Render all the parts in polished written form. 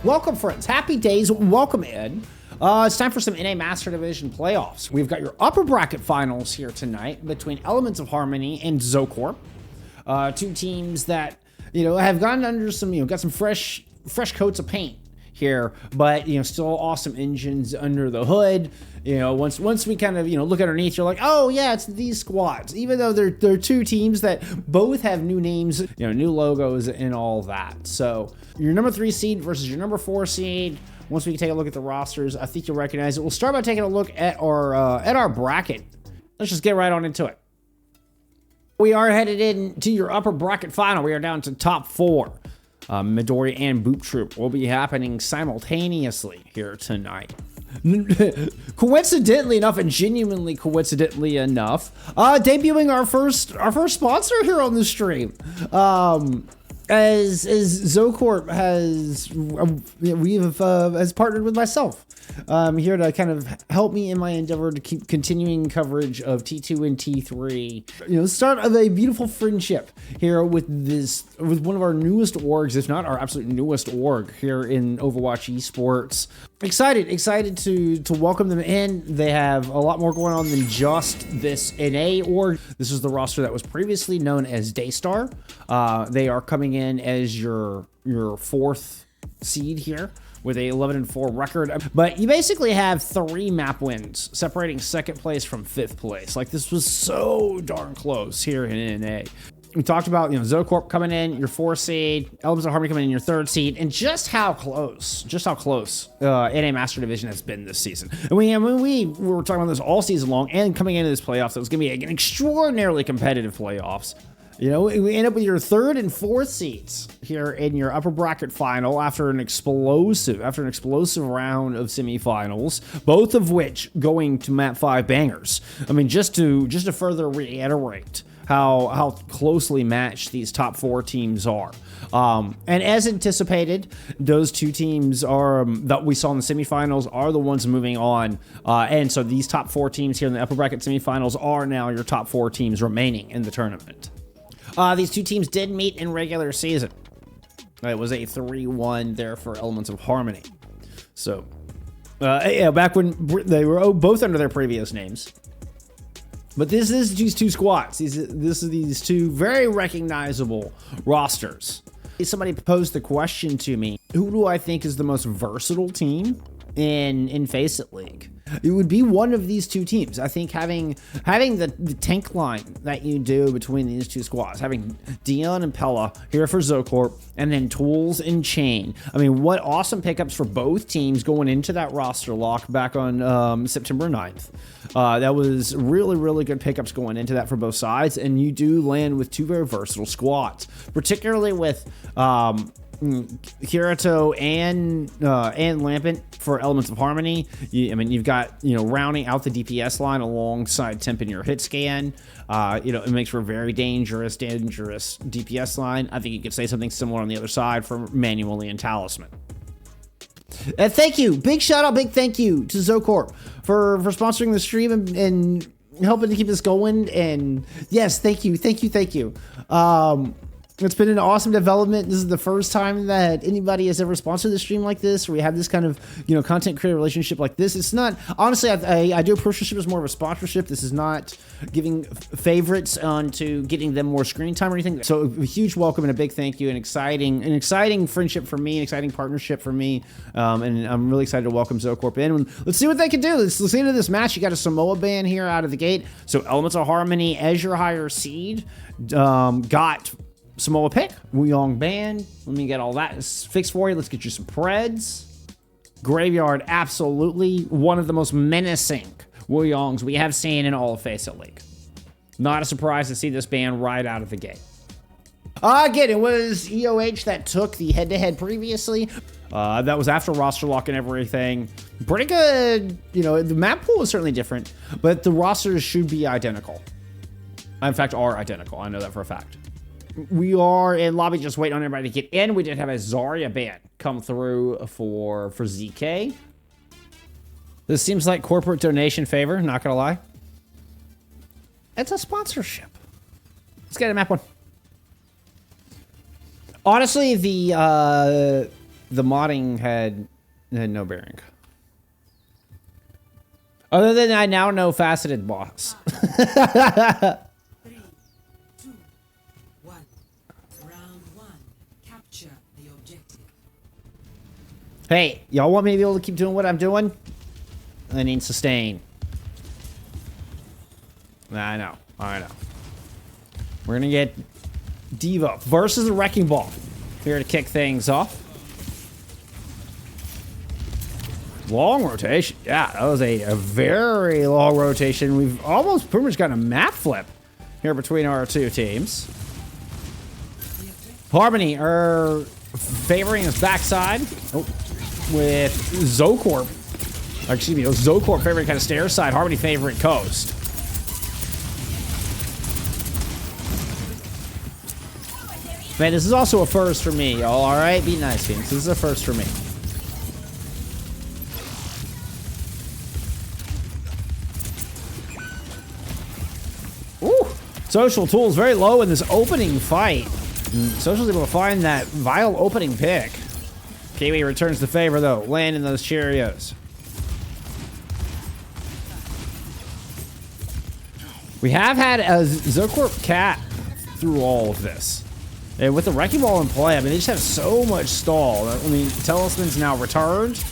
Welcome, friends. Happy days. Welcome in. It's time for some NA Master Division playoffs. We've got your upper bracket finals here tonight between Elements of Harmony and ZoKorp. Two teams that, have gotten under some, got some fresh coats of paint here, but, still awesome engines under the hood. Once we kind of, look underneath, you're like, oh yeah, it's these squads. Even though they're two teams that both have new names, new logos and all that. So your number 3 seed versus your number 4 seed. Once we take a look at the rosters, I think you'll recognize it. We'll start by taking a look at our bracket. Let's just get right on into it. We are headed into your upper bracket final. We are down to top 4. Midori and Boop Troop will be happening simultaneously here tonight. Coincidentally enough, and genuinely coincidentally enough, debuting our first sponsor here on the stream. As ZoKorp has partnered with myself here to kind of help me in my endeavor to keep continuing coverage of T2 and T3. Start of a beautiful friendship here with one of our newest orgs, if not our absolute newest org here in Overwatch Esports. Excited to welcome them in. They have a lot more going on than just this NA org. This is the roster that was previously known as Daystar. They are coming in as your 4th seed here with a 11-4 record. But you basically have 3 map wins separating 2nd place from 5th place. Like, this was so darn close here in NA. We talked about, ZoKorp coming in, your 4 seed, Elements of Harmony coming in your 3rd seed, and just how close NA Master Division has been this season. And we were talking about this all season long, and coming into this playoffs, it was going to be an extraordinarily competitive playoffs. We end up with your 3rd and 4th seeds here in your upper bracket final after an explosive round of semifinals, both of which going to map 5 bangers. I mean, just to further reiterate how closely matched these top 4 teams are. And as anticipated, those 2 teams that we saw in the semifinals are the ones moving on. And so these top 4 teams here in the upper bracket semifinals are now your top 4 teams remaining in the tournament. These 2 teams did meet in regular season. It was a 3-1 there for Elements of Harmony. So, back when they were both under their previous names. But this is these 2 squads. These 2 very recognizable rosters. Somebody posed the question to me, who do I think is the most versatile team in FACEIT League? It would be one of these 2 teams. I think having the tank line that you do between these 2 squads, having Dion and Pella here for ZoKorp, and then Tools and Chain. I mean, what awesome pickups for both teams going into that roster lock back on September 9th. That was really, really good pickups going into that for both sides, and you do land with 2 very versatile squads, particularly with Kirito and Lampent for Elements of Harmony. You've got, rounding out the DPS line alongside Temp in your hit scan. It makes for a very dangerous DPS line. I think you could say something similar on the other side for Manually and Talisman. And thank you, big shout out, big thank you to ZoKorp for sponsoring the stream and helping to keep this going. And yes, thank you. It's been an awesome development. This is the first time that anybody has ever sponsored the stream like this, where we have this kind of, content creator relationship like this. It's not, honestly, I do approach this as more of a sponsorship. This is not giving favorites onto getting them more screen time or anything. So a huge welcome and a big thank you, an exciting friendship for me, an exciting partnership for me. And I'm really excited to welcome ZoKorp in. And let's see what they can do. Let's get into this match. You got a Samoa ban here out of the gate. So Elements of Harmony as your higher seed, got Samoa pick, Lijiang ban. Let me get all that fixed for you. Let's get you some Preds. Graveyard, absolutely one of the most menacing Lijiangs we have seen in all of FACEIT League. Not a surprise to see this ban right out of the gate. Again, it was EOH that took the head-to-head previously. That was after roster lock and everything. Pretty good. The map pool is certainly different, but the rosters should be identical. In fact, are identical. I know that for a fact. We are in lobby just waiting on everybody to get in. We did have a Zarya ban come through for ZK. This seems like corporate donation favor, not gonna lie. It's a sponsorship. Let's get a map 1. Honestly, the the modding had no bearing. Other than I now know faceted boss. 3, 2, 1. Round 1. Capture the objective. Hey, y'all want me to be able to keep doing what I'm doing? I need sustain. I know. We're gonna get Diva versus the Wrecking Ball here to kick things off. Long rotation. Yeah, that was a very long rotation. We've almost pretty much got a map flip here between our two teams. Harmony are favoring his backside with ZoKorp. Excuse me, ZoKorp favoring kind of stair side. Harmony favoring coast. Man, this is also a first for me, y'all. All right, be nice, Phoenix. This is a first for me. Ooh, Social Tools very low in this opening fight. Social's able to find that vile opening pick. Kiwi returns the favor though, landing those Cheerios. We have had a ZoKorp cat through all of this. And with the Wrecking Ball in play, I mean, they just have so much stall. I mean, Talisman's now returned.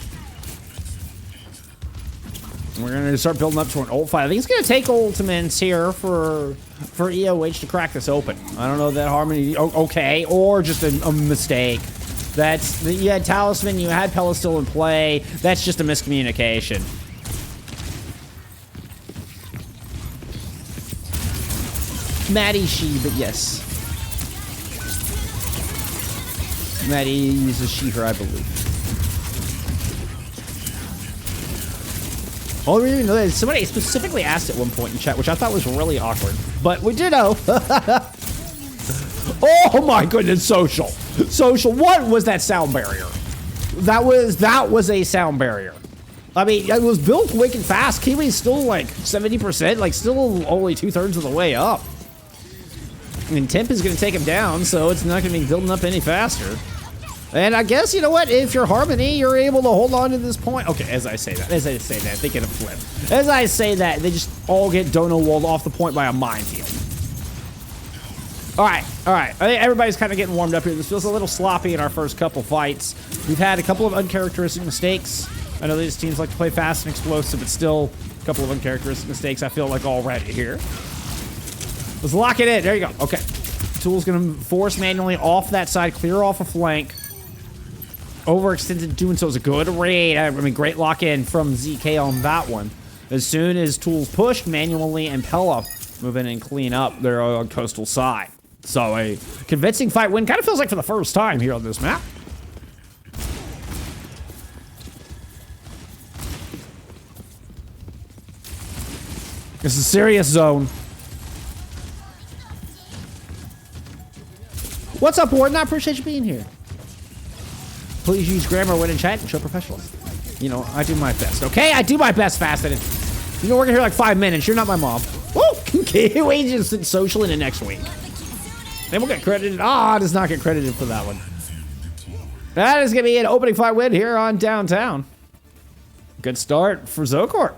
We're going to start building up to an ult fight. I think it's going to take ultimates here for EOH to crack this open. I don't know that Harmony... Okay, or just a mistake. You had Talisman, you had Pella still in play. That's just a miscommunication. Maddie she, but yes. Maddie uses she, her, I believe. All we really know is somebody specifically asked at one point in chat, which I thought was really awkward. But we do know. Oh my goodness, Social. Social, what was that sound barrier? That was a sound barrier. I mean, it was built wicked fast. Kiwi's still like 70%, like still only 2/3 of the way up. And Temp is going to take him down, so it's not going to be building up any faster. And I guess, you know what, if you're Harmony, you're able to hold on to this point. Okay, as I say that, they get a flip. As I say that, they just all get dono walled off the point by a minefield. All right. I think everybody's kind of getting warmed up here. This feels a little sloppy in our first couple fights. We've had a couple of uncharacteristic mistakes. I know these teams like to play fast and explosive, but still a couple of uncharacteristic mistakes, I feel like, already here. Let's lock it in. There you go. Okay. Tool's going to force manually off that side, clear off a flank. Overextended doing so is a good raid. I mean, great lock in from ZK on that one. As soon as Tool's pushed, manually and Pella move in and clean up their coastal side. So a convincing fight win. Kind of feels like for the first time here on this map. This is a serious zone. What's up, Warden? I appreciate you being here. Please use grammar when in chat and show professionalism. You know, I do my best, okay? I do my best, Faceted. You've been working here like 5 minutes. You're not my mom. Woo! We just sit social in the next week. Then we'll get credited. Ah, does not get credited for that one. That is going to be an opening fight win here on Downtown. Good start for ZoKorp.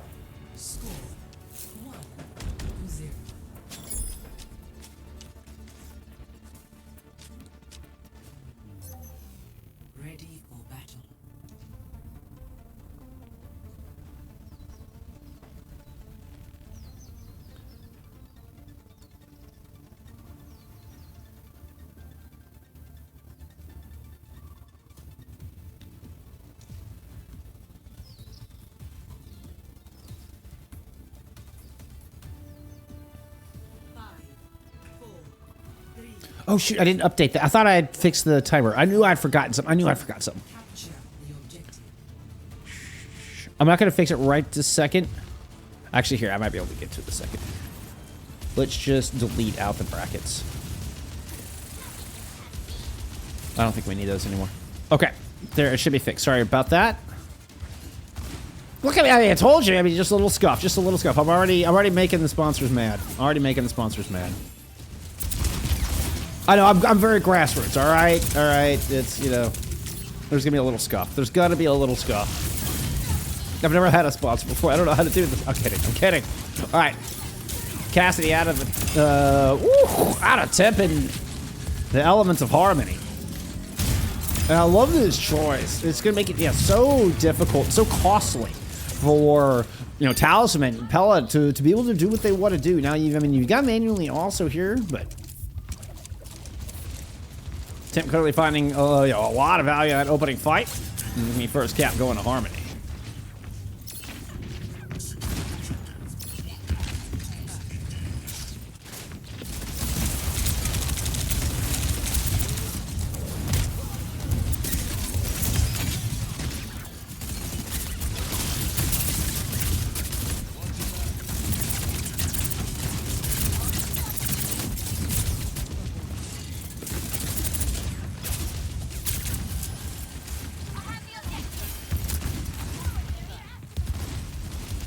Ready for battle. Oh shoot, I didn't update that. I thought I had fixed the timer. I knew I'd forgotten something. Capture the objective. I'm not gonna fix it right this second. Actually, here, I might be able to get to it in a second. Let's just delete out the brackets. I don't think we need those anymore. Okay, there, it should be fixed. Sorry about that. Look at me, I told you. I mean, just a little scuff, just a little scuff. I'm already making the sponsors mad. Already making the sponsors mad. I know, I'm very grassroots, all right? All right, it's, you know, There's gonna be a little scuff. There's gotta be a little scuff. I've never had a sponsor before. I don't know how to do this. I'm kidding. I'm kidding. All right. Cassidy out of the, out of temp and the elements of harmony. And I love this choice. It's gonna make it, yeah, so difficult, so costly for, you know, Talisman, Pella to be able to do what they want to do. Now, you've got manually also here, but Temp clearly finding you know, a lot of value in that opening fight. And me first cap going to harmony.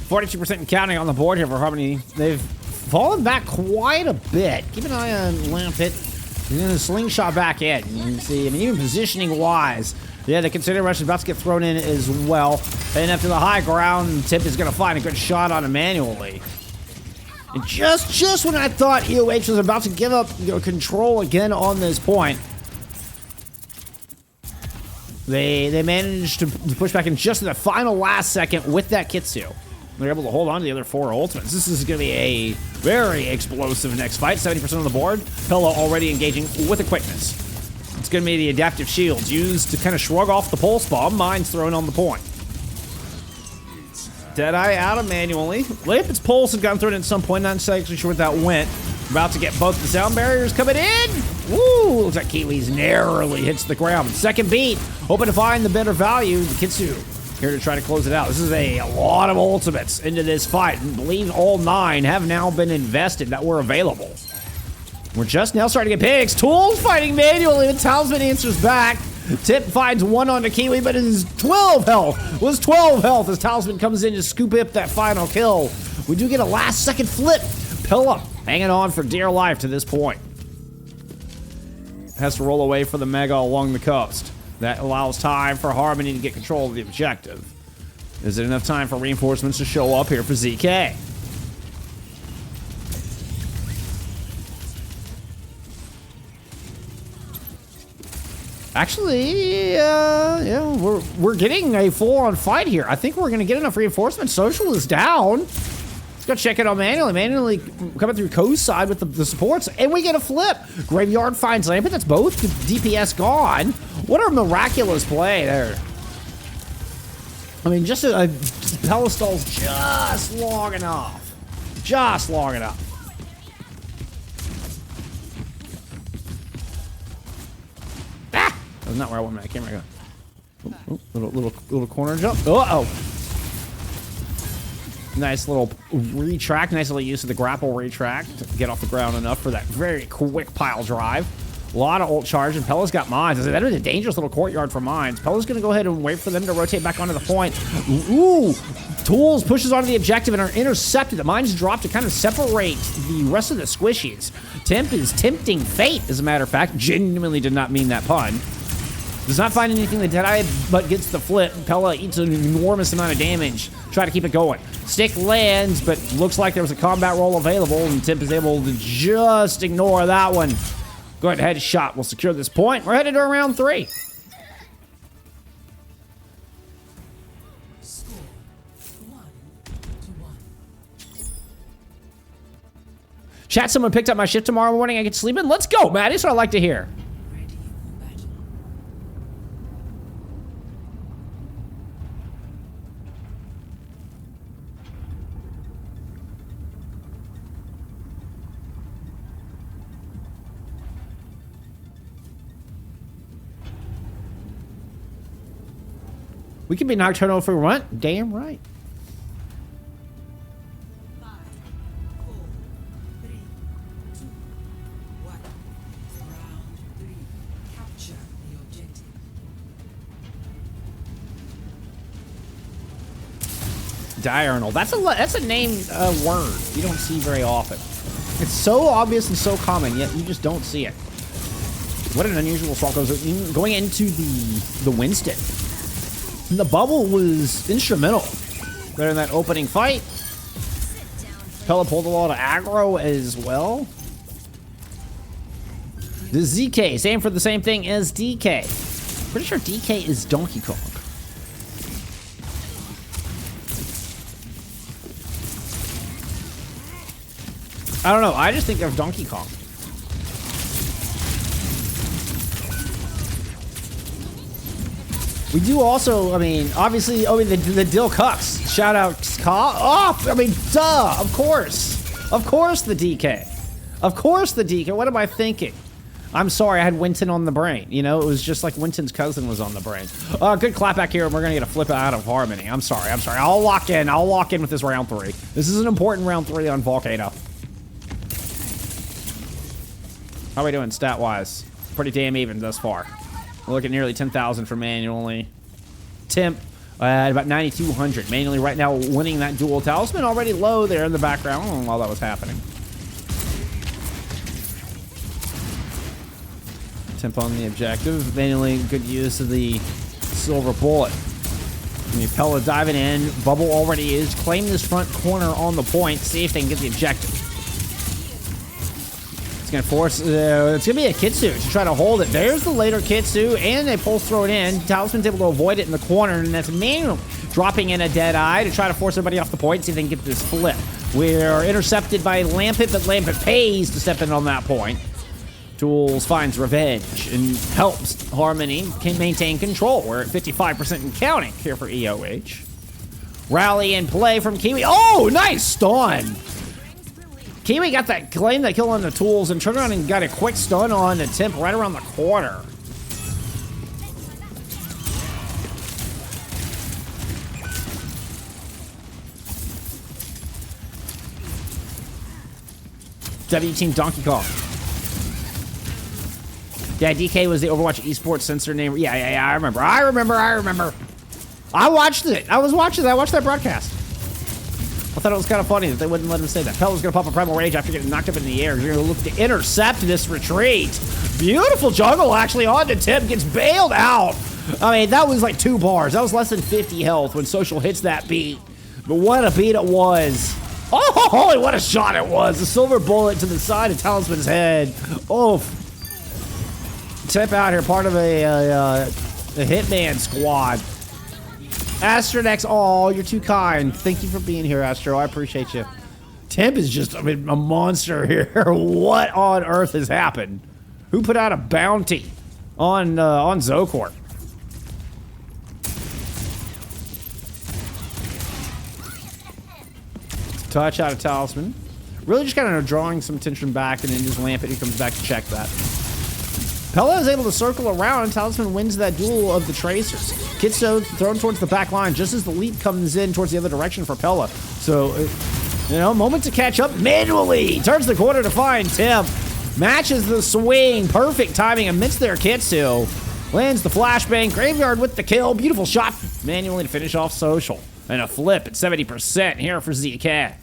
42% and counting on the board here for Harmony. They've fallen back quite a bit. Keep an eye on Lampit. And then the slingshot back in. You can see, I mean, even positioning-wise, yeah, the Consider Rush is about to get thrown in as well. And after the high ground, Tip is going to find a good shot on him manually. And just when I thought EOH was about to give up, you know, control again on this point, they managed to push back in just in the final last second with that Kitsu. They're able to hold on to the other 4 ultimates. This is going to be a very explosive next fight. 70% on the board. Pillow already engaging with a quickness. It's going to be the adaptive shields used to kind of shrug off the pulse bomb. Mine's thrown on the point. Deadeye out of manually. Lampit's pulse had gone through it at some point. Not exactly sure where that went. About to get both the sound barriers coming in. Woo! Looks like Kiwi's narrowly hits the ground. Second beat. Hoping to find the better value. The Kitsu here to try to close it out. This is a lot of ultimates into this fight. And I believe all 9 have now been invested that were available. We're just now starting to get picks. Tools fighting manually. The Talisman answers back. Tip finds 1 onto Kiwi, but it is 12 health. Was 12 health as Talisman comes in to scoop up that final kill. We do get a last second flip. Pilla hanging on for dear life to this point. Has to roll away for the Mega along the coast. That allows time for Harmony to get control of the objective. Is it enough time for reinforcements to show up here for ZK? Actually, yeah, we're getting a full-on fight here. I think we're gonna get enough reinforcements. Social is down. Let's go check it out manually. Manually coming through Co's side with the supports, and we get a flip. Graveyard finds Lampit. That's both DPS gone. What a miraculous play there. I mean, just a Pelistol's just long enough. Just long enough. Ah! That's not where I want my camera to go. Little corner jump. Uh-oh. Nice little retract. Nice little use of the grapple retract to get off the ground enough for that very quick pile drive. A lot of ult charge, and Pella's got mines. That is a dangerous little courtyard for mines. Pella's going to go ahead and wait for them to rotate back onto the point. Ooh! Tools pushes onto the objective and are intercepted. The mines drop to kind of separate the rest of the squishies. Temp is tempting fate, as a matter of fact. Genuinely did not mean that pun. Does not find anything that Deadeye, but gets the flip. Pella eats an enormous amount of damage. Try to keep it going. Stick lands, but looks like there was a combat roll available, and Temp is able to just ignore that one. Go ahead, headshot. We'll secure this point. We're headed to round 3. Score 1-1. Chat, someone picked up my shift tomorrow morning. I get to sleep in. Let's go, Matt. That's what I like to hear. Ready for battle. We can be nocturnal if we want. Damn right. 5, 4, 3, 2, 1. Round 3. Capture the objective. Diurnal. That's a name word you don't see very often. It's so obvious and so common, yet you just don't see it. What an unusual swap goes going into the Winston. And the bubble was instrumental there in that opening fight. Pella pulled a lot of aggro as well. The ZK, same for the same thing as DK. Pretty sure DK is Donkey Kong. I don't know, I just think of Donkey Kong. We do also, I mean, obviously, the Dill Cucks. Shout out Ska. Oh, I mean, duh, of course. Of course the DK. Of course the DK. What am I thinking? I'm sorry, I had Winton on the brain. You know, it was just like Winton's cousin was on the brain. Good clap back here, and we're going to get a flip out of Harmony. I'm sorry. I'll lock in with this round 3. This is an important round 3 on Volcano. How are we doing stat-wise? Pretty damn even thus far. We're looking at nearly 10,000 for manually. Temp at about 9,200. Manually right now winning that duel. Talisman already low there in the background while that was happening. Temp on the objective. Manually good use of the silver bullet. Pella diving in. Bubble already is. Claim this front corner on the point. See if they can get the objective. It's going to force, it's going to be a Kitsu to try to hold it. There's the later Kitsu, and they pulse throw it in. Talisman's able to avoid it in the corner, and that's manually dropping in a dead eye to try to force everybody off the point, see if they can get this flip. We're intercepted by Lampet, but Lampet pays to step in on that point. Tools finds revenge and helps Harmony can maintain control. We're at 55% and counting here for EOH. Rally and play from Kiwi. Oh, nice stun! Kiwi got that claim that kill on the tools and turned around and got a quick stun on the Temp right around the corner. W Team Donkey Kong. Yeah, DK was the Overwatch Esports censor name. Yeah, I remember. I watched it. I watched that broadcast. I thought it was kind of funny that they wouldn't let him say that. Pella's gonna pop a Primal Rage after getting knocked up in the air. You're gonna look to intercept this retreat. Beautiful juggle actually on the Tip. Gets bailed out. I mean, that was like 2 bars. That was less than 50 health when Social hits that beat. But what a beat it was. Oh, holy, what a shot it was. The silver bullet to the side of Talisman's head. Oh. Tip out here, part of a Hitman squad. Astronex, oh, you're too kind. Thank you for being here, Astro. I appreciate you. Temp is just, I mean, a monster here. What on earth has happened? Who put out a bounty on ZoKorp? Touch out of Talisman. Really just kind of drawing some tension back, and then just Lampet who comes back to check that. Pella is able to circle around, and Talisman wins that duel of the Tracers. Kitso thrown towards the back line just as the leap comes in towards the other direction for Pella. So, you know, moment to catch up manually. Turns the corner to find Tim. Matches the swing. Perfect timing amidst their Kitsu. Lands the flashbang. Graveyard with the kill. Beautiful shot manually to finish off Social. And a flip at 70% here for ZK.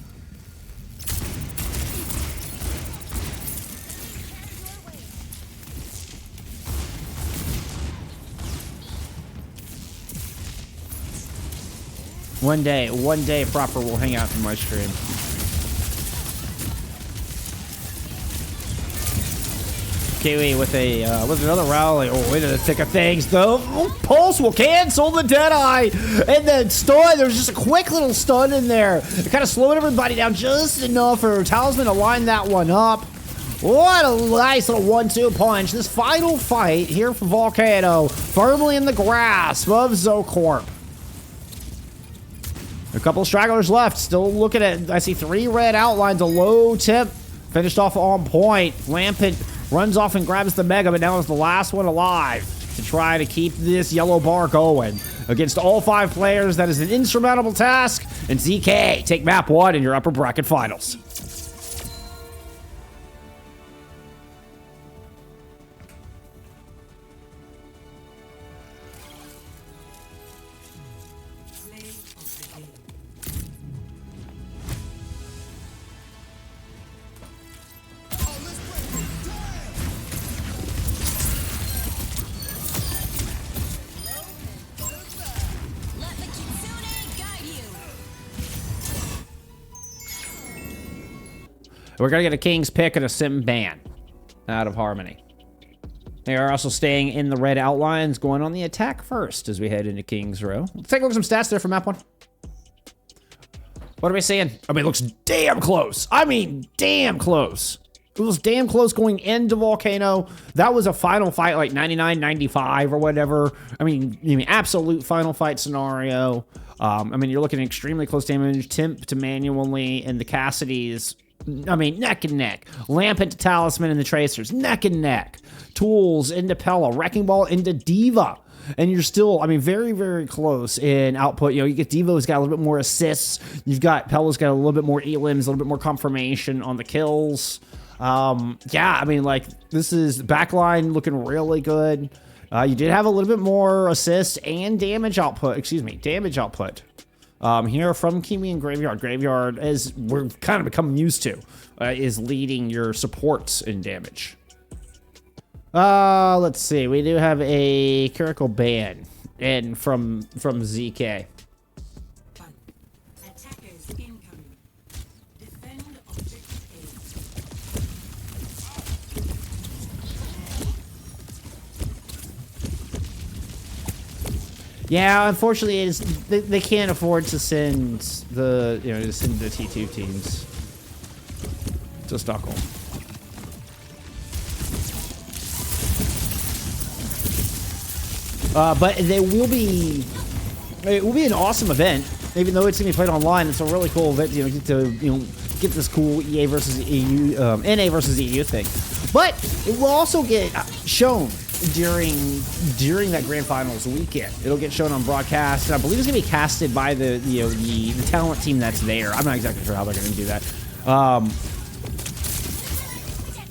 One day proper will hang out in my stream. Kiwi with another rally. Oh, wait a thick of things though. Pulse will cancel the Deadeye. And then stun, there's just a quick little stun in there. It kind of slowed everybody down just enough for Talisman to line that one up. What a nice little 1-2 punch. This final fight here for Volcano, firmly in the grasp of ZoKorp. A couple stragglers left. Still looking at, I see 3 red outlines, a low tip. Finished off on point. Lampet runs off and grabs the Mega, but now is the last one alive to try to keep this yellow bar going. Against all 5 players, that is an insurmountable task. And ZK take map 1 in your upper bracket finals. we're going to get a King's Pick and a Sim Ban out of Harmony. They are also staying in the red outlines, going on the attack first as we head into King's Row. Let's take a look at some stats there for map 1. What are we seeing? I mean, it looks damn close. I mean, damn close. It was damn close going into Volcano. That was a final fight, like 99-95 or whatever. I mean, absolute final fight scenario. I mean, you're looking at extremely close damage, Temp to manually, and the Cassidy's, I mean, neck and neck. Lamp into Talisman and the Tracers, neck and neck. Tools into Pella, Wrecking Ball into Diva. And you're still, I mean, very, very close in output. You know, you get Devo's got a little bit more assists. You've got Pella's got a little bit more elims, a little bit more confirmation on the kills. Yeah, I mean, like, this is backline looking really good. You did have a little bit more assist and damage output, damage output. Here from Kiwi and Graveyard. Graveyard, as we're kind of becoming used to, is leading your supports in damage. Let's see. We do have a Curical ban in from ZK. Attackers incoming. Defend objective A. Yeah, unfortunately, they can't afford to send the T2 teams to Stockholm. But it will be an awesome event, even though it's gonna be played online. It's a really cool event, get this cool EA versus EU, NA versus EU thing. But it will also get shown during that grand finals weekend. It'll get shown on broadcast, and I believe it's gonna be casted by the talent team that's there. I'm not exactly sure how they're gonna do that.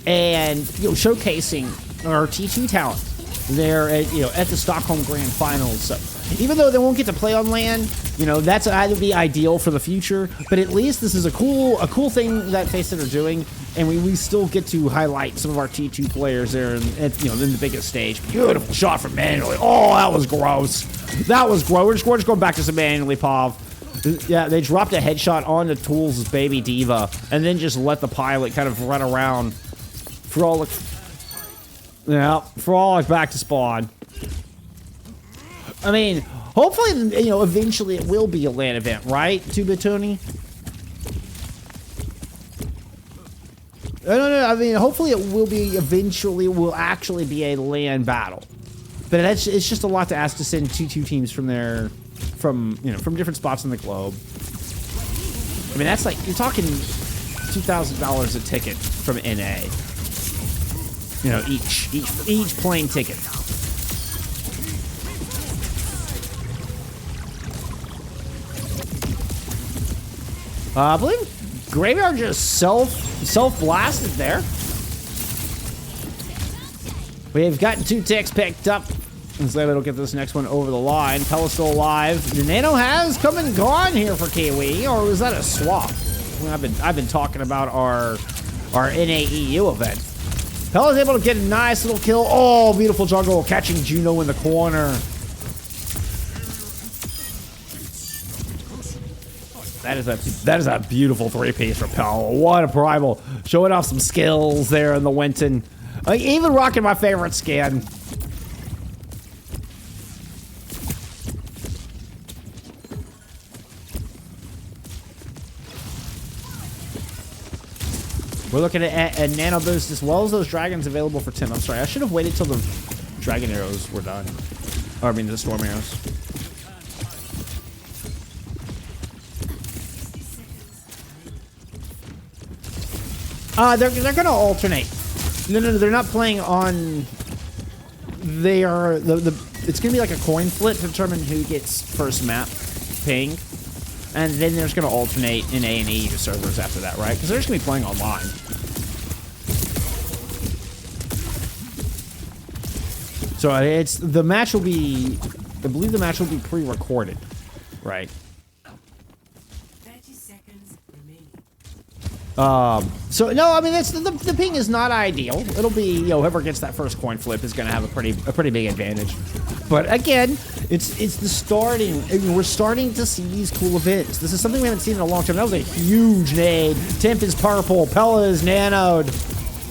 And showcasing our T2 talent there at the Stockholm Grand Finals. So even though they won't get to play on LAN, that's either be ideal for the future, but at least this is a cool thing that FACEIT are doing, and we still get to highlight some of our T2 players there in the biggest stage. Beautiful shot from Manually. Oh, that was gross. That was gross. We're just going back to some Manually Pav. Yeah, they dropped a headshot on the Tools' baby Diva, and then just let the pilot kind of run around for all back to spawn. I mean, hopefully, eventually it will be a LAN event, right, Tubatoni? No. I mean, hopefully it will be eventually. Will actually be a LAN battle, but it's just a lot to ask to send T2 teams from different spots in the globe. I mean, that's like you're talking $2,000 a ticket from NA. Each plane ticket. I believe Graveyard just self-blasted there. We've gotten 2 ticks picked up. Instead, it'll get this next one over the line. Pella's still alive. The Nano has come and gone here for Kiwi, or was that a swap? I've been talking about our NAEU event. Pella's able to get a nice little kill. Oh, beautiful jungle, catching Juno in the corner. That is a beautiful 3-piece for Pella. What a primal. Showing off some skills there in the Winton. Even rocking my favorite skin. We're looking at a nano boost as well as those dragons available for 10. I'm sorry, I should have waited till the dragon arrows were done. Or, I mean, the storm arrows. They're gonna alternate. No, they're not playing on. They are it's gonna be like a coin flip to determine who gets first map ping, and then there's gonna alternate in A&E servers after that, right? Because they're just gonna be playing online. So I believe the match will be pre-recorded, right? 30 seconds remaining. So no, I mean, the ping is not ideal. It'll be, you know, whoever gets that first coin flip is going to have a pretty big advantage. But again, it's the starting. I mean, we're starting to see these cool events. This is something we haven't seen in a long time. That was a huge nade. Temp is purple. Pella is nanoed.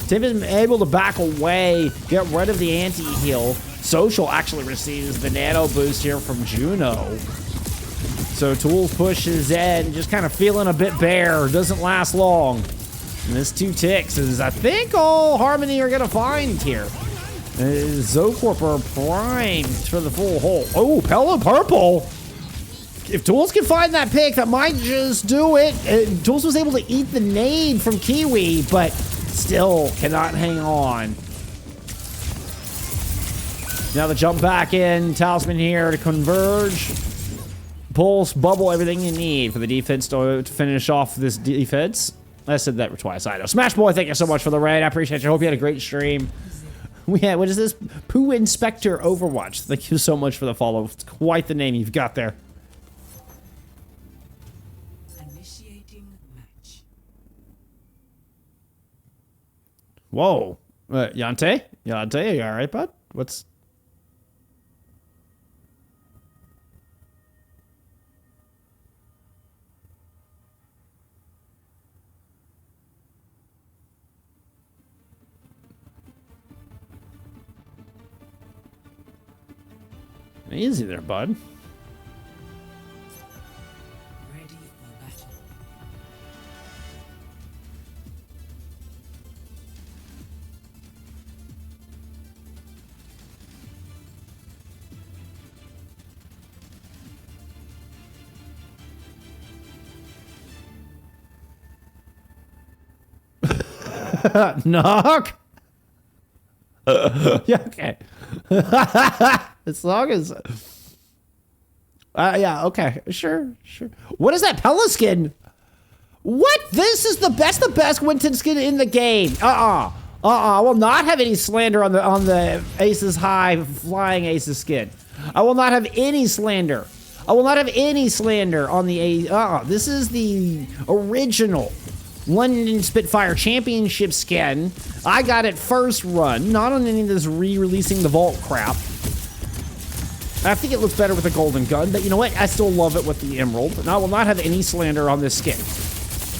Temp is able to back away, get rid of the anti-heal. Social actually receives the nano boost here from Juno. So Tools pushes in, just kind of feeling a bit bare. Doesn't last long. And this 2 ticks is, I think, all Harmony are going to find here. ZoKorp are primed for the full hole. Oh, Pella purple. If Tools can find that pick, that might just do it. Tools was able to eat the nade from Kiwi, but still cannot hang on. Now the jump back in. Talisman here to converge. Pulse, bubble, everything you need for the defense to finish off this defense. I said that twice. I know. Smash Boy, thank you so much for the raid. I appreciate you. I hope you had a great stream. We had, what is this? Pooh Inspector Overwatch. Thank you so much for the follow. It's quite the name you've got there. Initiating match. Whoa. Yante? Yante, you alright, bud? What's... Easy there, bud. Ready for battle. Knock. Yeah, okay. As long as, yeah, okay, sure. What is that Pella skin? What? This is the best Winton skin in the game. I will not have any slander on the Aces High Flying Aces skin. I will not have any slander. I will not have any slander on the A. This is the original London Spitfire Championship skin. I got it first run, not on any of this re-releasing the vault crap. I think it looks better with a golden gun, but you know what? I still love it with the emerald, and I will not have any slander on this skin.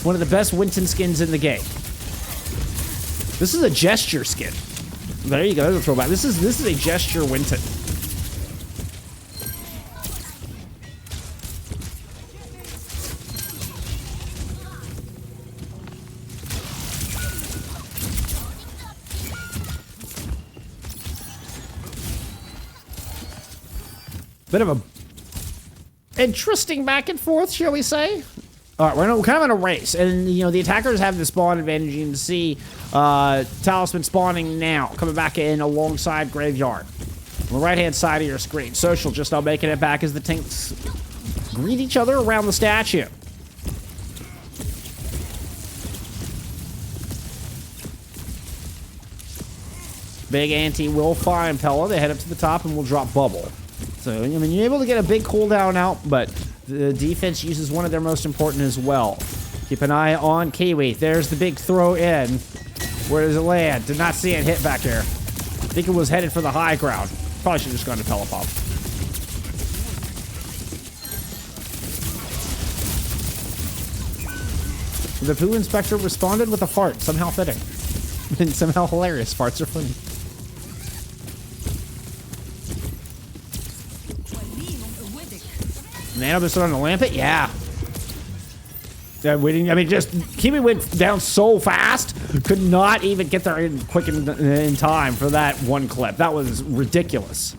One of the best Winton skins in the game. This is a gesture skin. There you go, there's a throwback. This is a gesture Winton. Bit of a interesting back and forth, shall we say? All right, we're kind of in a race, and you know the attackers have the spawn advantage. You can see Talisman spawning now, coming back in alongside Graveyard on the right-hand side of your screen. Social just now making it back as the tanks greet each other around the statue. Big Ante will find Pella. They head up to the top and will drop Bubble. So, I mean, you're able to get a big cooldown out, but the defense uses one of their most important as well. Keep an eye on Kiwi. There's the big throw in. Where does it land? Did not see it hit back here. I think it was headed for the high ground. Probably should have just gone to Pella Pop. The Pooh Inspector responded with a fart, somehow fitting. And somehow hilarious. Farts are funny. Nano boost on the Lampet? Yeah. I mean, just Kiwi went down so fast, could not even get there quick in time for that one clip. That was ridiculous.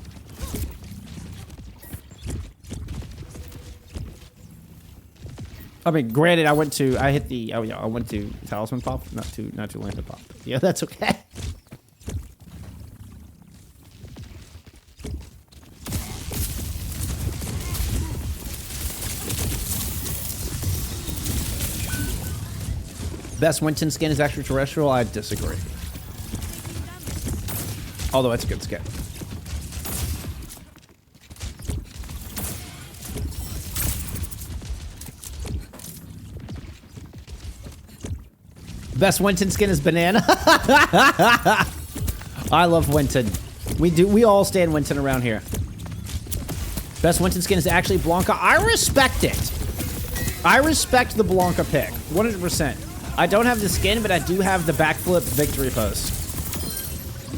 I mean, granted, I went to Talisman Pop, not to Lampet Pop. Yeah, that's okay. Best Winton skin is extraterrestrial? I disagree. Although it's a good skin. Best Winton skin is banana. I love Winton. We all stand Winton around here. Best Winton skin is actually Blanca. I respect it. I respect the Blanca pick, 100%. I don't have the skin, but I do have the backflip victory pose.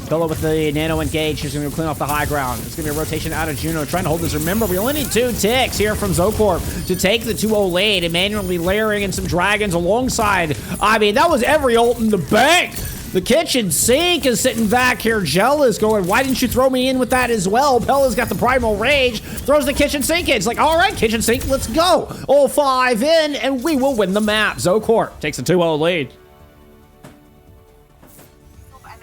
Pillow with the nano engage. She's going to clean off the high ground. It's going to be a rotation out of Juno, trying to hold this. Remember, we only need 2 ticks here from ZoKorp to take the 2-0 lead and manually layering in some dragons alongside. I mean, that was every ult in the bank. The kitchen sink is sitting back here jealous, going, why didn't you throw me in with that as well? Pella's got the primal rage, throws the kitchen sink in. It's like, all right, kitchen sink, let's go. All 5 in, and we will win the map. ZoKorp takes a 2-0 lead. Play of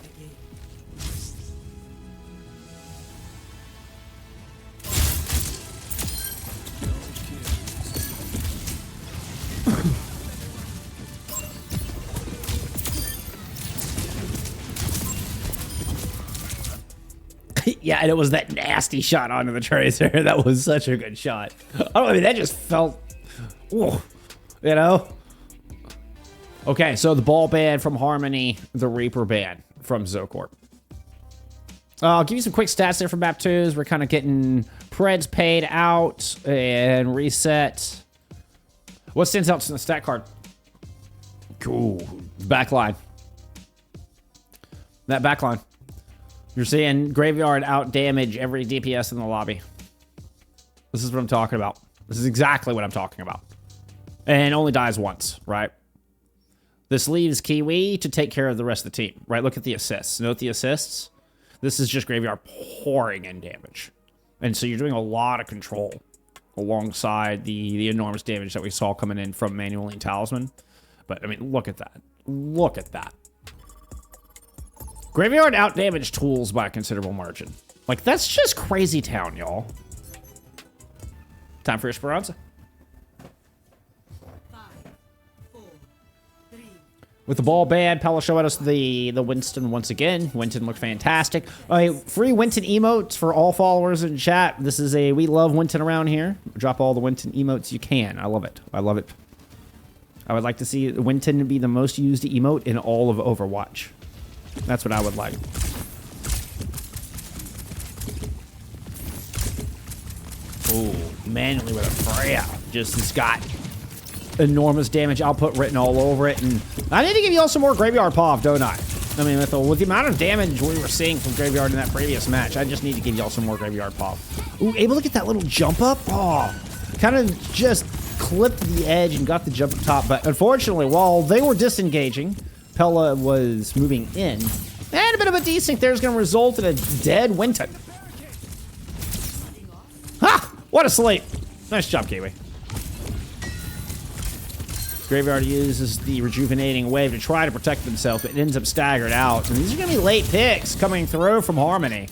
the game. Yeah, and it was that nasty shot onto the tracer. That was such a good shot. I mean, that just felt, whoa, you know? Okay, so the ball ban from Harmony, the Reaper ban from ZoKorp. I'll give you some quick stats there from map 2s. We're kind of getting Preds paid out and reset. What stands out in the stat card? Cool. Backline. That backline. You're seeing Graveyard out damage every DPS in the lobby. This is what I'm talking about. This is exactly what I'm talking about. And only dies once, right? This leaves Kiwi to take care of the rest of the team, right? Look at the assists. Note the assists. This is just Graveyard pouring in damage. And so you're doing a lot of control alongside the enormous damage that we saw coming in from Manual and Talisman. But, I mean, look at that. Look at that. Graveyard out-damaged tools by a considerable margin. Like, that's just crazy town, y'all. Time for Esperanca. 5, 4, 3. With the ball bad, Pella showed us the Winston once again. Winston looked fantastic. Free Winston emotes for all followers in chat. This is a we love Winston around here. Drop all the Winston emotes you can. I love it. I love it. I would like to see Winston be the most used emote in all of Overwatch. That's what I would like. Ooh, manually with a Freya. Just has got enormous damage output written all over it. And I need to give you all some more Graveyard Pov, don't I? I mean, with the amount of damage we were seeing from Graveyard in that previous match, I just need to give y'all some more Graveyard Pov. Ooh, able to get that little jump up? Oh, kind of just clipped the edge and got the jump up top. But unfortunately, while they were disengaging, Pella was moving in. And a bit of a desync there is going to result in a dead Winton. Ha! What a sleep. Nice job, Kiwi. Graveyard uses the rejuvenating wave to try to protect themselves, but it ends up staggered out. And these are going to be late picks coming through from Harmony.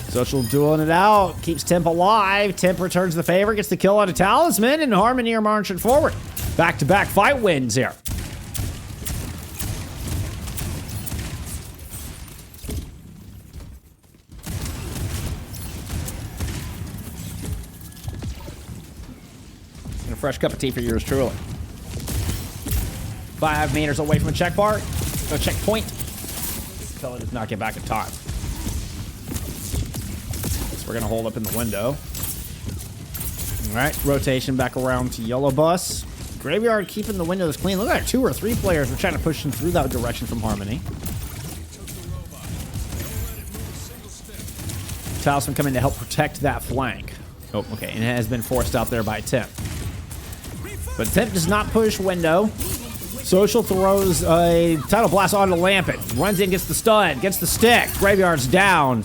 Social dueling it out, keeps Temp alive. Temp returns the favor, gets the kill on a Talisman, and Harmony are marching forward. Back-to-back fight wins here. And a fresh cup of tea for yours truly. 5 meters away from a checkpoint. Fella does not get back in time. So we're gonna hold up in the window. All right, rotation back around to Yellow Bus. Graveyard keeping the windows clean. Look like 2 or 3 players were trying to push them through that direction from Harmony. Talisman coming to help protect that flank. Oh, okay, and it has been forced out there by Temp. But Temp does not push window. Social throws a Tidal Blast onto Lampet. Runs in, gets the stun, gets the stick. Graveyard's down.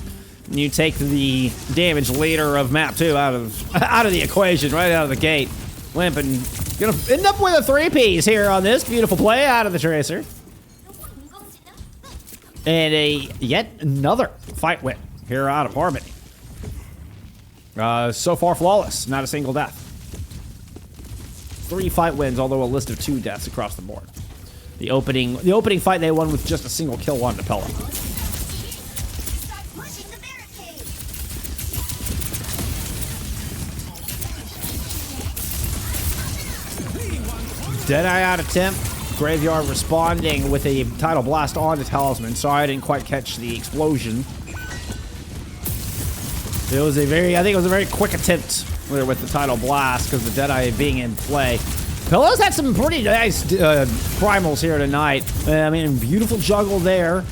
And you take the damage leader of map 2 out of the equation, right out of the gate. Lampet gonna end up with a 3-piece here on this beautiful play out of the Tracer. And yet another fight win here out of Harmony. So far flawless, not a single death. 3 fight wins, although a list of 2 deaths across the board. The opening fight they won with just a single kill on Pella. Deadeye out of temp. Graveyard responding with a Tidal Blast on the Talisman. Sorry, I didn't quite catch the explosion. It was a very, I think it was a very quick attempt with the Tidal Blast because the Deadeye being in play. Pillows had some pretty nice primals here tonight. I mean, beautiful juggle there.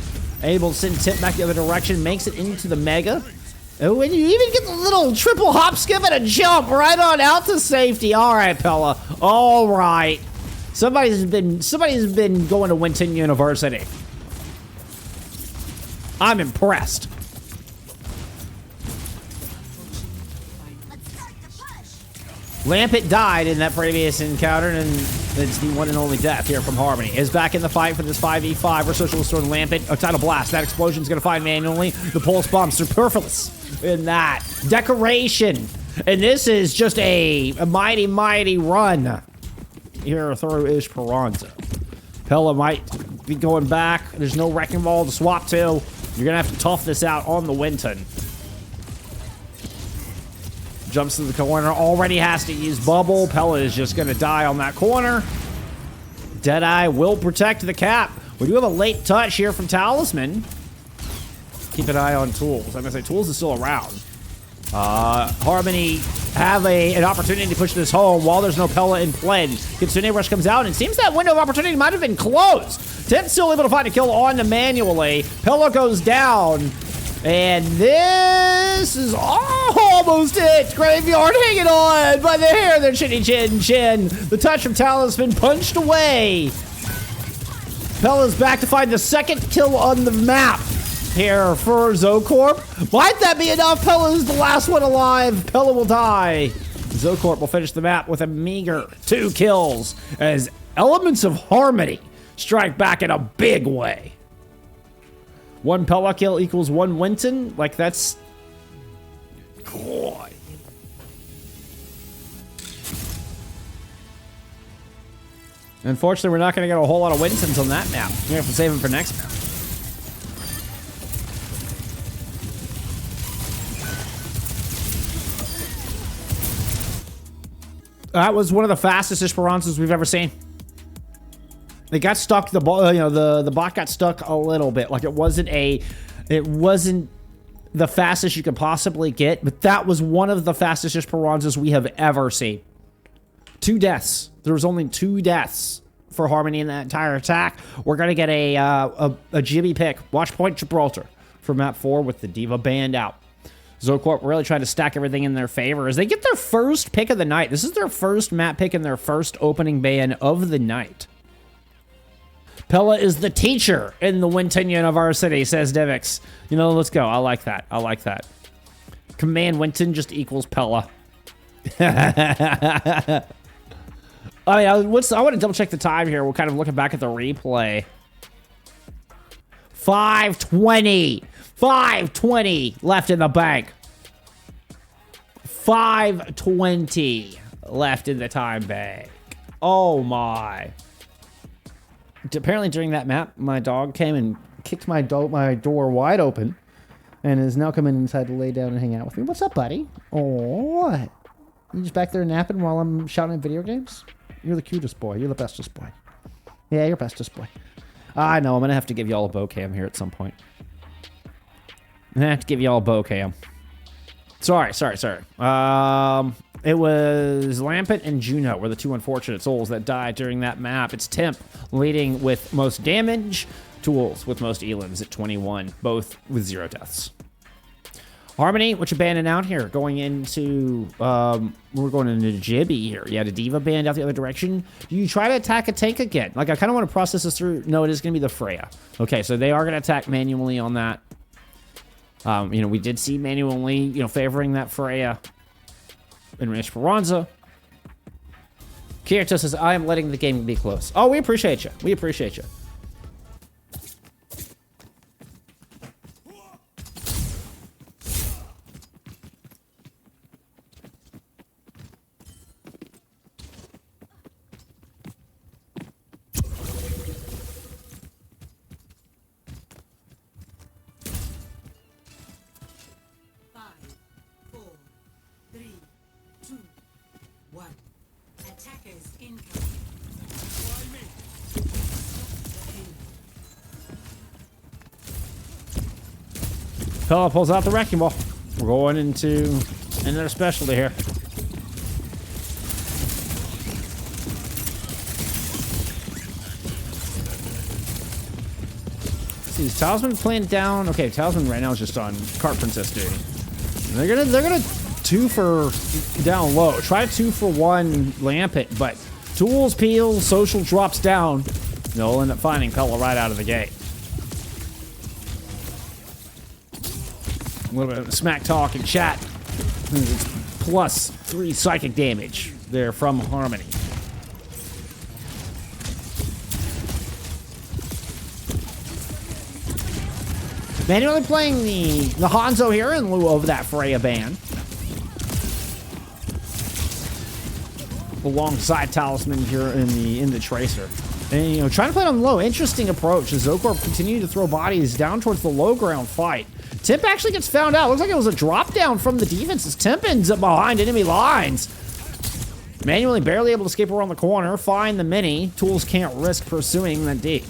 Able to send Tip back the other direction, makes it into the Mega. Oh, and you even get the little triple hop, skip, and a jump right on out to safety. All right, Pella. All right. Somebody's been going to Winton University. I'm impressed. Lampet died in that previous encounter, and it's the one and only death here from Harmony. Is back in the fight for this 5v5. We're social restored Lampet. A Tidal Blast. That explosion's gonna find manually. The pulse bomb superfluous in that. Decoration. And this is just a mighty, mighty run here through Esperanca. Pella might be going back. There's no Wrecking Ball to swap to. You're gonna have to tough this out on the Winton. Jumps to the corner, already has to use Bubble. Pella is just gonna die on that corner. Deadeye will protect the cap. We do have a late touch here from Talisman. Keep an eye on Tools. I'm gonna say Tools is still around. Harmony have an opportunity to push this home while there's no Pella in play. Kitsune Rush comes out, and it seems that window of opportunity might have been closed. Ted's still able to find a kill on the manually. Pella goes down, and this is almost it. Graveyard hanging on by the hair of their chinny chin chin. The touch from Talisman punched away. Pella's back to find the second kill on the map here for ZoKorp. Might that be enough? Pella is the last one alive. Pella will die. ZoKorp will finish the map with a meager 2 kills as Elements of Harmony strike back in a big way. 1 Pella kill equals 1 Winton. Like, that's... God. Unfortunately, we're not going to get a whole lot of Wintons on that map. We're going to have to save them for next map. That was one of the fastest Esperanzas we've ever seen. They got stuck. The bot got stuck a little bit. Like, it wasn't the fastest you could possibly get, but that was one of the fastest Esperanzas we have ever seen. 2 deaths. There was only 2 deaths for Harmony in that entire attack. We're gonna get a Gibby pick, Watchpoint Gibraltar for map 4 with the Diva band out. ZoKorp really trying to stack everything in their favor as they get their first pick of the night. This is their first map pick and their first opening ban of the night. Pella is the teacher in the Winton University, says Divix. You know, let's go. I like that. I like that. Command Winton just equals Pella. I mean, I want to double check the time here. We're kind of looking back at the replay. 5:20. 5:20 left in the bank. 5:20 left in the time bank. Oh my. Apparently during that map, my dog came and kicked my door wide open and is now coming inside to lay down and hang out with me. What's up, buddy? Oh, what? You just back there napping while I'm shouting at video games? You're the cutest boy. You're the bestest boy. Yeah, you're bestest boy. I know. I'm going to have to give y'all a bow cam here at some point. I'm going to have to give y'all a bow cam. Sorry. It was Lampet and Juno were the 2 unfortunate souls that died during that map. It's Temp leading with most damage, Tools with most elims at 21, both with 0 deaths. Harmony, which abandoned out here, going into, we're going into Jibby here. Yeah, the Diva band out the other direction. Do you try to attack a tank again? Like, I kind of want to process this through. No, it is going to be the Freya. Okay, so they are going to attack manually on that. You know, we did see manually, you know, favoring that Freya in Esperanza. Kirito says, I am letting the game be close. Oh, we appreciate you. We appreciate you. Pella pulls out the wrecking ball. We're going into another specialty here. See, Talisman playing down. Okay, Talisman right now is just on Cart Princess duty. They're gonna 2 for down low. Try to 2 for 1 Lampet, but Tools peels, Social drops down. They'll end up finding Pella right out of the gate. A little bit of smack talk in chat. It's +3 psychic damage there from Harmony. Manually playing the Hanzo here in lieu of that Freya ban. Alongside Talisman here in the Tracer. And, you know, trying to play on low. Interesting approach as ZoKorp continue to throw bodies down towards the low ground fight. Temp actually gets found out. Looks like it was a drop down from the defense as Temp ends up behind enemy lines. Manually barely able to escape around the corner, find the mini. Tools can't risk pursuing that D.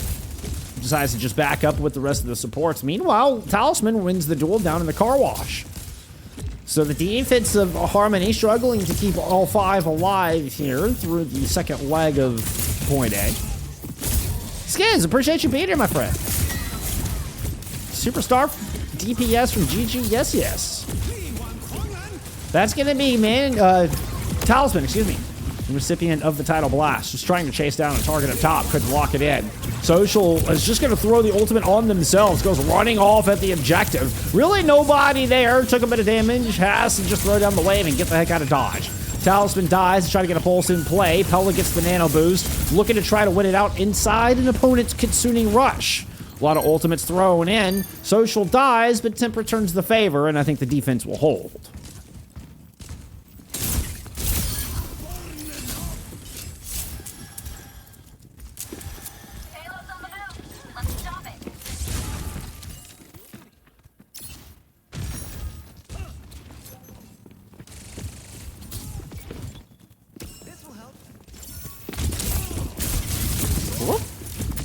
Decides to just back up with the rest of the supports. Meanwhile, Talisman wins the duel down in the car wash. So the defense of Harmony struggling to keep all 5 alive here through the second leg of point A. Skins, appreciate you being here, my friend. Superstar DPS from GG, yes. That's gonna be, Talisman, excuse me. The recipient of the title blast. Just trying to chase down a target up top, couldn't lock it in. Social is just gonna throw the ultimate on themselves, goes running off at the objective. Really nobody there, took a bit of damage, has to just throw down the wave and get the heck out of Dodge. Talisman dies to try to get a pulse in play. Pella gets the nano boost, looking to try to win it out inside an opponent's Kitsune Rush. A lot of ultimates thrown in. Social dies, but Temp returns the favor, and I think the defense will hold.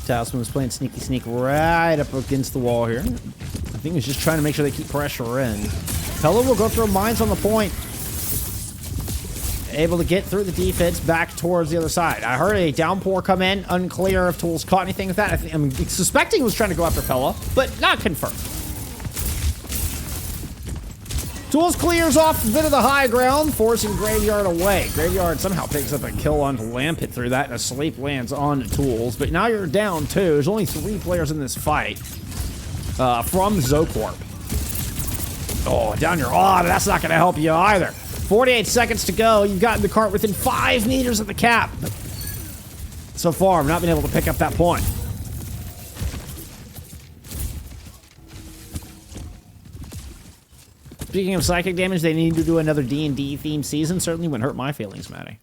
Talisman was playing sneaky sneak right up against the wall here. I think he's just trying to make sure they keep pressure in. Pella will go throw mines on the point. Able to get through the defense back towards the other side. I heard a downpour come in. Unclear if Tools caught anything with that. I'm suspecting he was trying to go after Pella, but not confirmed. Tools clears off a bit of the high ground, forcing Graveyard away. Graveyard somehow picks up a kill onto Lampet through that, and a sleep lands on Tools. But now you're down 2. There's only 3 players in this fight from ZoKorp. Oh, down your... Oh, that's not going to help you either. 48 seconds to go. You've gotten the cart within 5 meters of the cap. So far, I've not been able to pick up that point. Speaking of psychic damage, they need to do another D&D themed season. Certainly wouldn't hurt my feelings, Matty.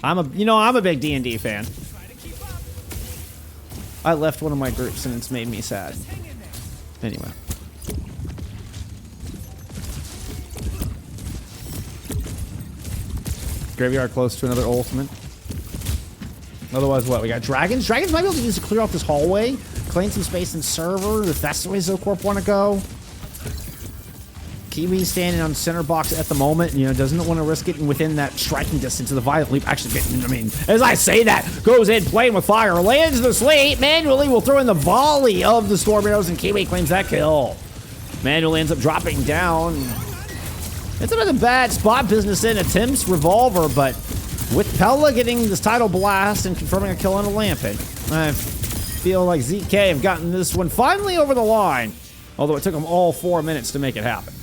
I'm a big D&D fan. I left one of my groups and it's made me sad. Anyway. Graveyard close to another ultimate. Otherwise, what? We got dragons. Dragons might be able to use to clear off this hallway, claim some space in server, if that's the way ZoKorp want to go. Kiwi standing on center box at the moment, you know, doesn't want to risk getting within that striking distance of the Violent Leap. Actually, I mean, as I say that, goes in playing with fire, lands the sleep, manually will throw in the volley of the Storm Arrows, and Kiwi claims that kill. Manually ends up dropping down. It's another bad spot business in attempts revolver, but with Pella getting this title blast and confirming a kill on a Lampet, I feel like ZK have gotten this one finally over the line, although it took them all 4 minutes to make it happen.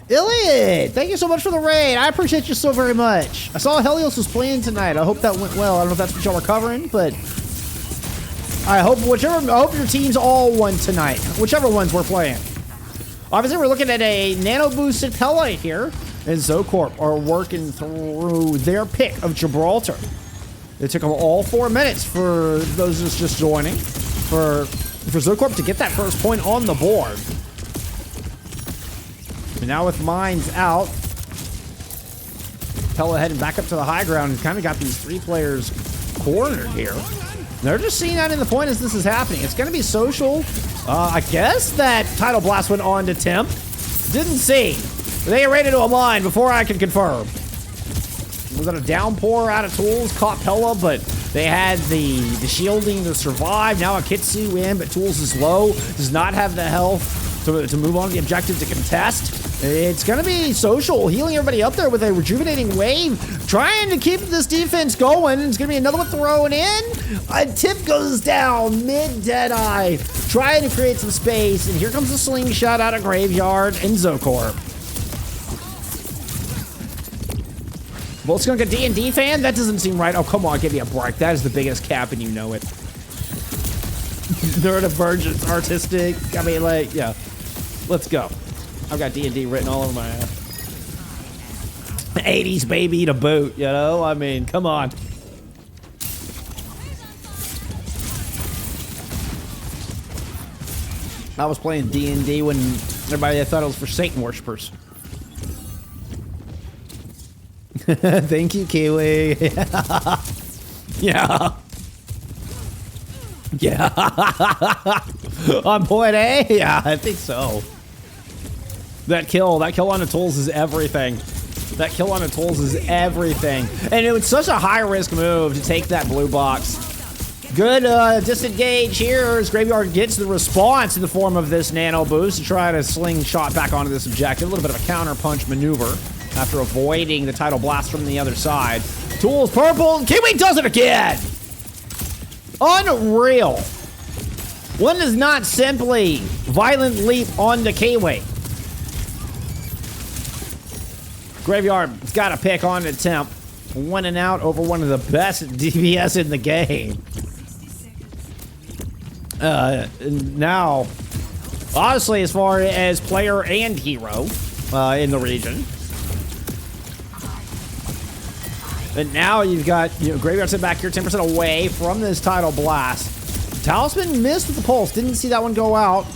Iliad, thank you so much for the raid. I appreciate you so very much. I saw Helios was playing tonight. I hope that went well. I don't know if that's what y'all were covering, but I hope your teams all won tonight, whichever ones we're playing. Obviously, we're looking at a nano boosted Pella here, and ZoKorp are working through their pick of Gibraltar. It took them all 4 minutes for those just joining, for for ZoKorp to get that first point on the board. And now with mines out, Pella heading back up to the high ground and kind of got these 3 players cornered here. They're just seeing that in the point as this is happening. It's going to be social. I guess that Tidal Blast went on to Temp. Didn't see. They ran into a mine before I could confirm. Was that a downpour out of tools? Caught Pella, but they had the shielding to survive. Now Akitsu in, but tools is low. Does not have the health to move on to the objective to contest. It's going to be social, healing everybody up there with a rejuvenating wave, trying to keep this defense going. It's going to be another one thrown in. A tip goes down, mid-Deadeye, trying to create some space, and here comes a slingshot out of Graveyard and ZoKorp. Well, it's going to get D&D fan? That doesn't seem right. Oh, come on, give me a break. That is the biggest cap, and you know it. Neurodivergence, artistic. I mean, like, yeah. Let's go. I've got D&D written all over my ass. 80s baby to boot, you know? I mean, come on. I was playing D&D when everybody thought it was for Satan worshippers. Thank you, Kiwi. Yeah. Yeah. On point A? Yeah, I think so. That kill on the tools is everything. That kill on the tools is everything. And it was such a high-risk move to take that blue box. Good disengage here as Graveyard gets the response in the form of this nano boost to try to slingshot back onto this objective. A little bit of a counter-punch maneuver after avoiding the Tidal Blast from the other side. Tools purple, Kiwi does it again! Unreal. One does not simply violent leap onto Kiwi. Graveyard's got a pick on the Temp. Winning out over one of the best DPS in the game. Now, honestly, as far as player and hero in the region. And now you've got, Graveyard sitting back here 10% away from this Tidal Blast. Talisman missed with the pulse. Didn't see that one go out.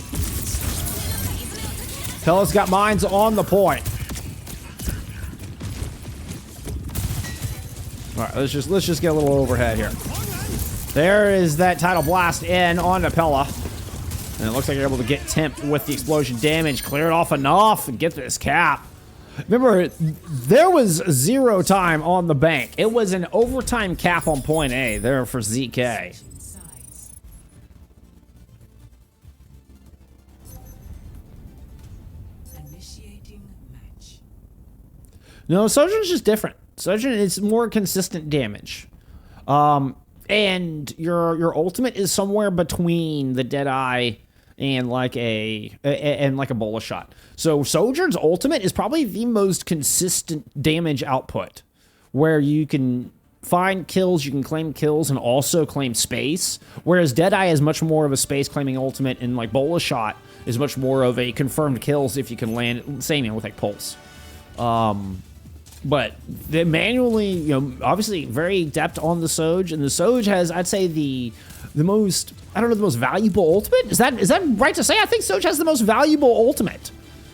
Pella's got mines on the point. All right, let's just get a little overhead here. There is that Tidal Blast in on Pella. And it looks like you're able to get Temp with the explosion damage. Clear it off enough and get this cap. Remember, there was 0 time on the bank. It was an overtime cap on point A there for ZK. Initiating match. No, Sojourn's just different. Sojourn is more consistent damage. And your ultimate is somewhere between the Deadeye and like a bola shot. So Sojourn's ultimate is probably the most consistent damage output, where you can find kills, you can claim kills, and also claim space. Whereas Deadeye is much more of a space claiming ultimate, and like bola shot is much more of a confirmed kills if you can land, same with like pulse. But they manually, obviously very adept on the Soj, and the Soj has, I'd say, the most, I don't know, the most valuable ultimate? Is that right to say? I think Soj has the most valuable ultimate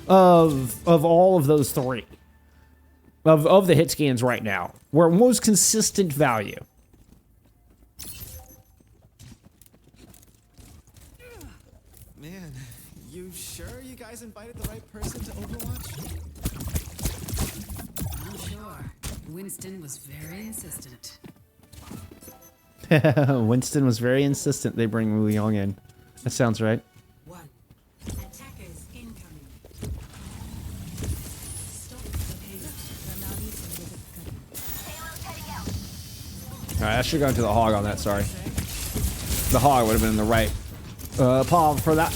of all of those 3. Of the hit scans right now. Where most consistent value. Man, you sure you guys invited the right person to Overwatch? Not sure. Winston was very insistent. Winston was very insistent they bring Lijiang in. That sounds right. 1. Attackers incoming. Stop the payload. Alright, I should go into the hog on that, sorry. The hog would have been in the right palm for that.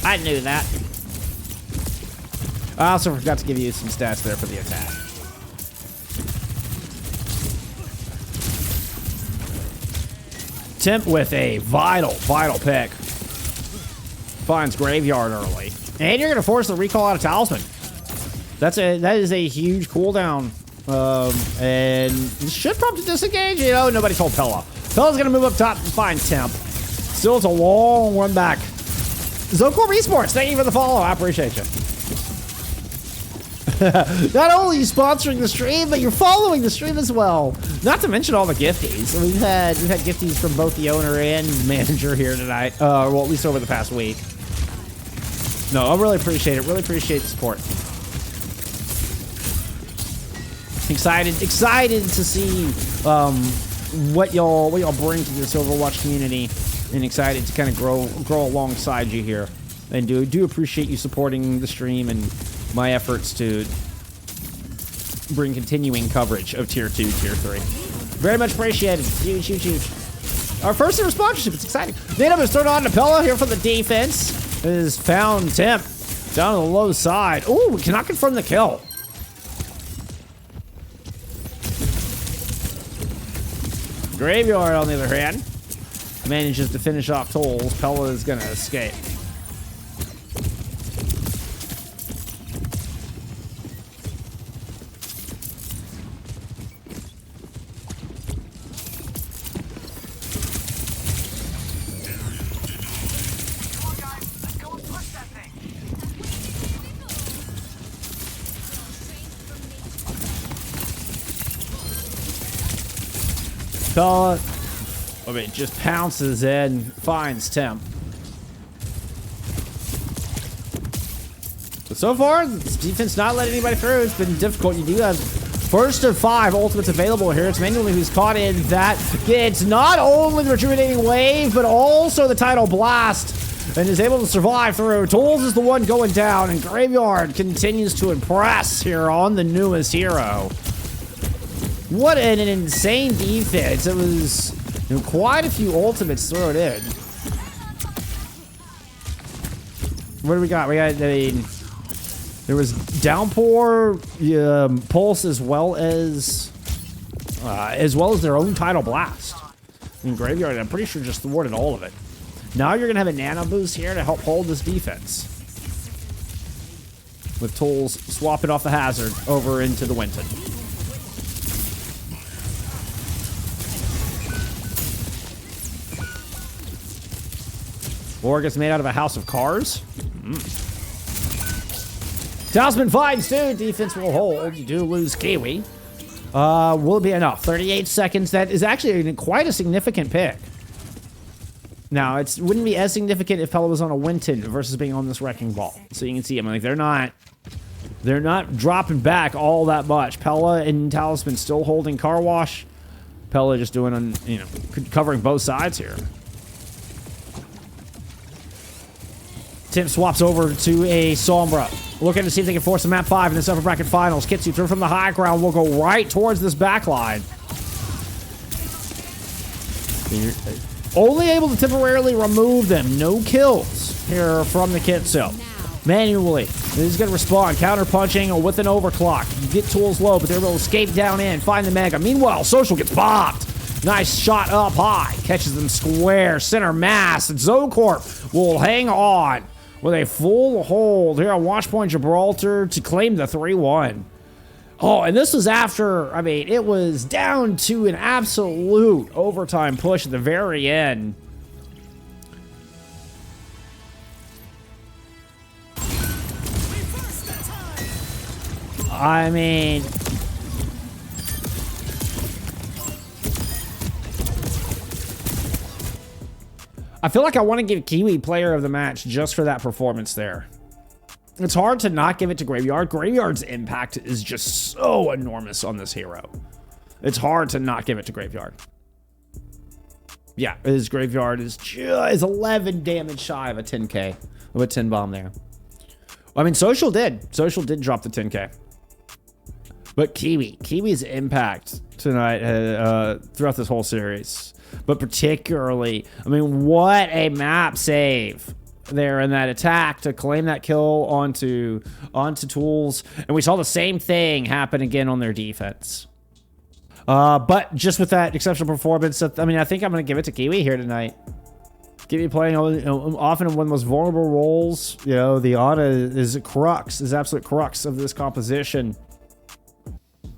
I knew that. I also forgot to give you some stats there for the attack. Temp with a vital pick. Finds Graveyard early. And you're going to force the recall out of Talisman. That is a huge cooldown. And this should prompt a disengage. Nobody told Pella. Pella's going to move up top and find Temp. Still, it's a long run back. ZoKorp Esports, thank you for the follow. I appreciate you. Not only are you sponsoring the stream, but you're following the stream as well. Not to mention all the gifties. We've had gifties from both the owner and manager here tonight. Well, at least over the past week. No, I really appreciate it. Really appreciate the support. Excited to see what y'all bring to this Overwatch community, and excited to kind of grow alongside you here. And do appreciate you supporting the stream and my efforts to bring continuing coverage of Tier 2, Tier 3. Very much appreciated. Huge, huge, huge. Our first ever sponsorship. It's exciting. Native is turned on to Pella here for the defense. Is found Temp down on the low side. Oh, we cannot confirm the kill. Graveyard, on the other hand, manages to finish off Tolls. Pella is going to escape. Pella, just pounces in, finds Temp. So far, this defense not letting anybody through. It's been difficult. You do have first of 5 ultimates available here. It's Manually who's caught in that. It's not only the Rejuvenating Wave, but also the Tidal Blast, and is able to survive through. Tools is the one going down, and Graveyard continues to impress here on the newest hero. What an insane defense. It was quite a few ultimates thrown in. What do we got? There was Downpour, Pulse, as well as their own Tidal Blast. Graveyard, I'm pretty sure, just thwarted all of it. Now you're gonna have a Nano Boost here to help hold this defense, with Tools swapping off the Hazard over into the Winton. Or gets made out of a house of cars. Talisman finds two. Defense will hold. You do lose Kiwi. Will it be enough? 38 seconds. That is actually quite a significant pick. Now, it wouldn't be as significant if Pella was on a Winton versus being on this Wrecking Ball. So you can see, they're not dropping back all that much. Pella and Talisman still holding Car Wash. Pella just doing, covering both sides here. Tim swaps over to a Sombra. Looking to see if they can force a map 5 in this upper bracket finals. Kitsu through from the high ground will go right towards this backline. Only able to temporarily remove them. No kills here from the Kitsu. Manually, he's going to respond. Counter punching with an overclock. You get Tools low, but they're able to escape down in, find the Mega. Meanwhile, Social gets bopped. Nice shot up high. Catches them square. Center mass. ZoKorp will hang on with a full hold here on Watchpoint Gibraltar to claim the 3-1. Oh, and this was after, it was down to an absolute overtime push at the very end. I feel like I want to give Kiwi player of the match just for that performance there. It's hard to not give it to Graveyard. Graveyard's impact is just so enormous on this hero. It's hard to not give it to Graveyard. Yeah, his Graveyard is 11 damage shy of a 10k, of a 10 bomb there. Social did drop the 10k. But Kiwi's impact tonight, throughout this whole series, but particularly, what a map save there in that attack to claim that kill onto Tools. And we saw the same thing happen again on their defense. But just with that exceptional performance, I think I'm going to give it to Kiwi here tonight. Kiwi playing often in one of the most vulnerable roles. The Ana is absolute crux of this composition.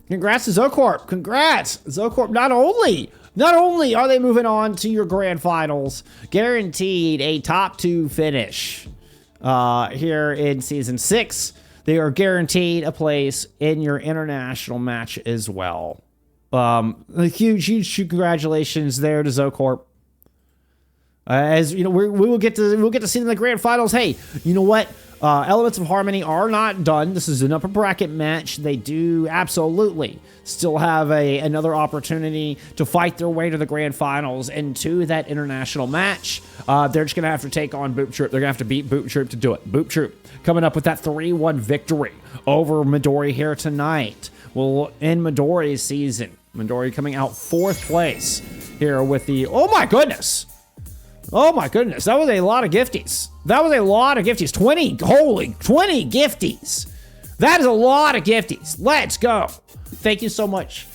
Congrats to ZoKorp. Congrats. ZoKorp not Not only are they moving on to your grand finals, guaranteed a top 2 finish here in Season 6, they are guaranteed a place in your international match as well. A huge congratulations there to ZoKorp. As you know, we will get to see them in the grand finals. Hey, you know what? Elements of Harmony are not done. This is an upper bracket match. They do absolutely still have another opportunity to fight their way to the grand finals and to that international match. They're just going to have to take on Boop Troop. They're going to have to beat Boop Troop to do it. Boop Troop coming up with that 3-1 victory over Midori here tonight. Will end Midori's season. Midori coming out 4th place here with the... Oh my goodness! Oh my goodness, that was a lot of gifties. 20 gifties. That is a lot of gifties. Let's go. Thank you so much.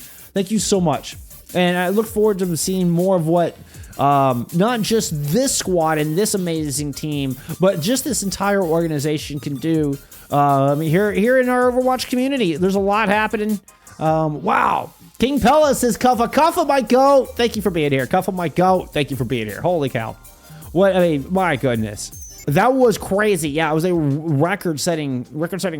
And I look forward to seeing more of what not just this squad and this amazing team, but just this entire organization can do. I mean, here in our Overwatch community, there's a lot happening. Wow. King Pella says, Cuffa, my goat. Thank you for being here. Cuffa, my goat. Thank you for being here. Holy cow. My goodness. That was crazy. Yeah, it was a record-setting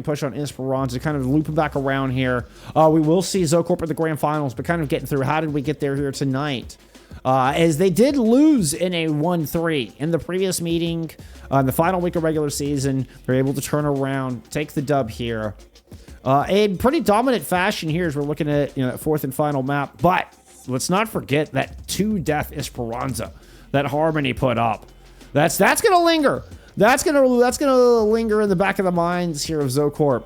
push on Esperanca. Kind of looping back around here. We will see ZoKorp at the grand finals, but kind of getting through. How did we get there here tonight? As they did lose in a 1-3 in the previous meeting, the final week of regular season, they're able to turn around, take the dub here. In pretty dominant fashion here as we're looking at that 4th and final map. But let's not forget that 2-death Esperanca that Harmony put up. That's gonna linger. That's gonna linger in the back of the minds here of ZoKorp,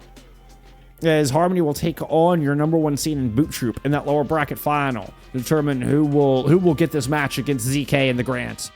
as Harmony will take on your #1 seed in Boot Troop in that lower bracket final to determine who will get this match against ZK in the Grants.